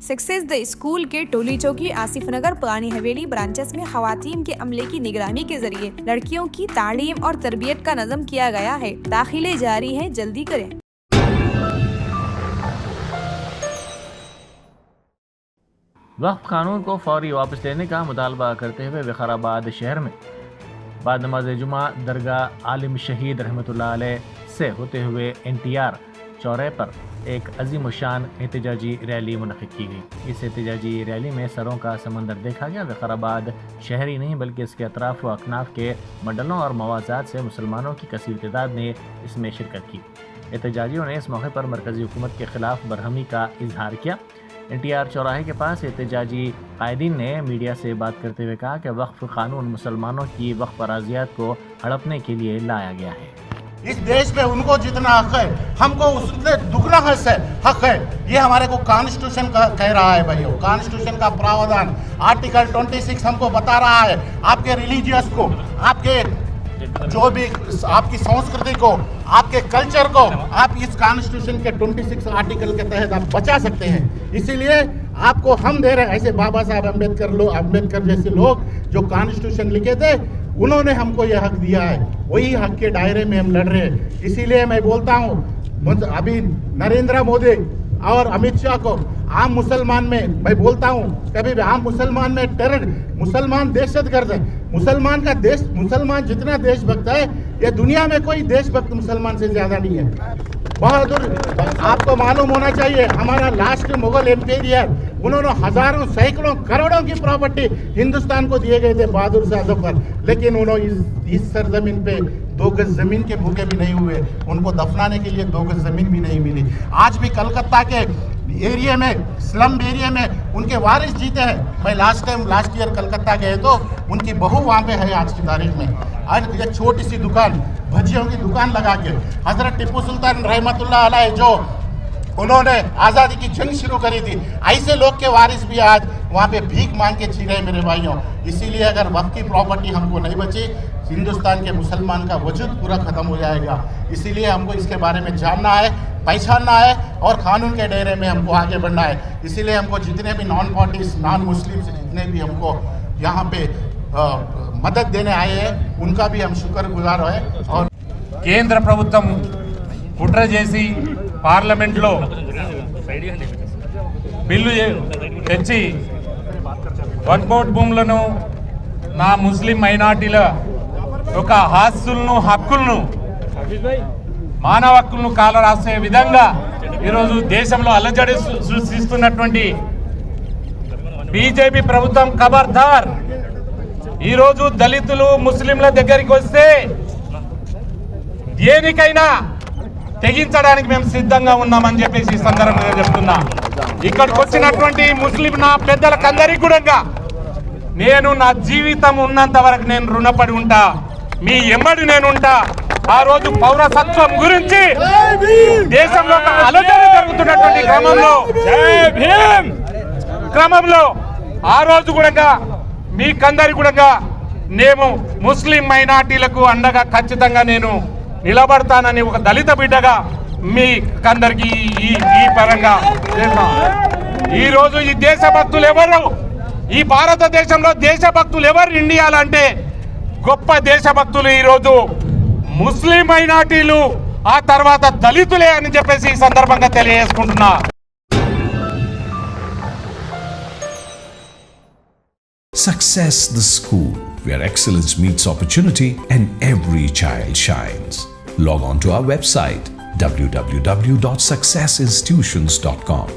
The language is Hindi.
सक्सेस द स्कूल के टोली चौकी आसिफ नगर पुरानी हवेली ब्रांचेस में खवातीन के अमले की निगरानी के जरिए लड़कियों की तालीम और तरबियत का नज़म किया गया है। दाखिले जारी है, जल्दी करें। वक्फ कानून को फौरी वापस लेने का मुतालबा करते हुए विकाराबाद शहर में बाद नमाज जुमा दरगाह आलिम शहीद रहमतुल्लाह अलैह से होते हुए NTR चौराहे पर एक अजीम शान एहतजाजी रैली मुनक़िद की गई। इस एहतजाजी रैली में सरों का समंदर देखा गया। विकाराबाद शहर ही नहीं बल्कि इसके अतराफ व अकनाफ के मंडलों और मवाज़ात से मुसलमानों की कसीर तादाद ने इसमें शिरकत की। एहतजाजियों ने इस मौके पर मरकज़ी हुकूमत के खिलाफ बरहमी का इजहार किया। NTR चौराहे के पास एहतजाजी कायदीन ने मीडिया से बात करते हुए कहा कि वक्फ कानून मुसलमानों की वक्फ अराज़ियात को हड़पने के लिए लाया गया है। इस देश में उनको जितना हक है हमको उससे दुगना हक है। ये हमारे को कॉन्स्टिट्यूशन कह रहा है भाइयों। कॉन्स्टिट्यूशन का प्रावधान आर्टिकल 26 हमको बता रहा है आपके रिलीजियस को, आपके जो भी आपकी संस्कृति को, आपके कल्चर को आप इस कॉन्स्टिट्यूशन के 26 आर्टिकल के तहत आप बचा सकते हैं। इसीलिए आपको हम दे रहे हैं। ऐसे बाबा साहब अम्बेडकर जैसे लोग जो कॉन्स्टिट्यूशन लिखे थे उन्होंने हमको यह हक दिया है, वही हक के दायरे में हम लड़ रहे हैं। इसीलिए मैं बोलता हूँ अभी नरेंद्र मोदी और अमित शाह को आम मुसलमान में मैं बोलता हूँ कभी भी आम मुसलमान में टेरर, मुसलमान दहशतगर्द है। मुसलमान जितना देशभक्त है ये दुनिया में कोई देशभक्त मुसलमान से ज्यादा नहीं है। बहादुर आपको मालूम होना चाहिए हमारा लास्ट मुगल एम्पेरियर उन्होंने हजारों सैकड़ों करोड़ों की प्रॉपर्टी हिंदुस्तान को दिए गए थे बहादुर शाह पर, लेकिन उन्होंने इस सरजमीन पे 2 गज जमीन के भूखे भी नहीं हुए। उनको दफनाने के लिए 2 गज जमीन भी नहीं मिली। आज भी कलकत्ता के एरिया में, स्लम एरिया में उनके वारिस जीते हैं। मैं लास्ट ईयर कलकत्ता गए तो उनकी बहू वहाँ पे है आज की तारीख में। आज एक छोटी सी दुकान, भजियों की दुकान लगा के हजरत टिप्पू सुल्तान रहमतुल्लाह अलैह जो उन्होंने आज़ादी की जंग शुरू करी थी, ऐसे लोग के वारिस भी आज वहाँ पे भीख मांग के जी रहे मेरे भाइयों। इसीलिए अगर वक्त की प्रॉपर्टी हमको नहीं बची हिंदुस्तान के मुसलमान का वजूद पूरा ख़त्म हो जाएगा। इसीलिए हमको इसके बारे में जानना है, पहचानना है और कानून के दायरे में हमको आगे बढ़ना है। इसीलिए हमको जितने भी नॉन मुस्लिम जितने भी हमको यहाँ पे मदद देने आए हैं उनका भी हम शुक्रगुजार हैं। और కేంద్ర ప్రభుత్వం కుట్ర చేసి పార్లమెంట్లో బిల్లు తెచ్చి వక్ఫ్ భూములను నా ముస్లిం మైనార్టీల యొక్క ఆస్తులను హక్కులను మానవ హక్కులను కాలరాసే విధంగా ఈరోజు దేశంలో అలజడి సృష్టిస్తున్నటువంటి బీజేపీ ప్రభుత్వం ఖబర్దార్। ఈరోజు దళితులు ముస్లింల దగ్గరికి వస్తే దేనికైనా తెగించడానికి మేము సిద్ధంగా ఉన్నామని చెప్పేసి ఈ సందర్భంగా చెప్తున్నా। ఇక్కడికి వచ్చినటువంటి ముస్లిం నా పెద్దలకందరికీ కూడా నేను నా జీవితం ఉన్నంత వరకు నేను రుణపడి ఉంటా, మీ ఎమ్మడి నేను ఉంటా। ఆ రోజు పౌరసత్వం గురించి దేశంలో అలజడి జరుగుతున్నటువంటి క్రమంలో ఆ రోజు కూడా మీకందరి కూడా నేను ముస్లిం మైనార్టీలకు అండగా ఖచ్చితంగా నేను నిలబడతానని ఒక దళిత బిడ్డగా మీకందరికి ఈ పరంగా ఈ రోజు ఈ దేశభక్తులు ఎవరు, ఈ భారతదేశంలో దేశభక్తులు ఎవరు ఇండియాలో అంటే గొప్ప దేశభక్తులు ఈరోజు ముస్లిం మైనార్టీలు, ఆ తర్వాత దళితులే అని చెప్పేసి ఈ సందర్భంగా తెలియజేసుకుంటున్నా। Success the school, where excellence meets opportunity and every child shines. Log on to our website www.successinstitutions.com.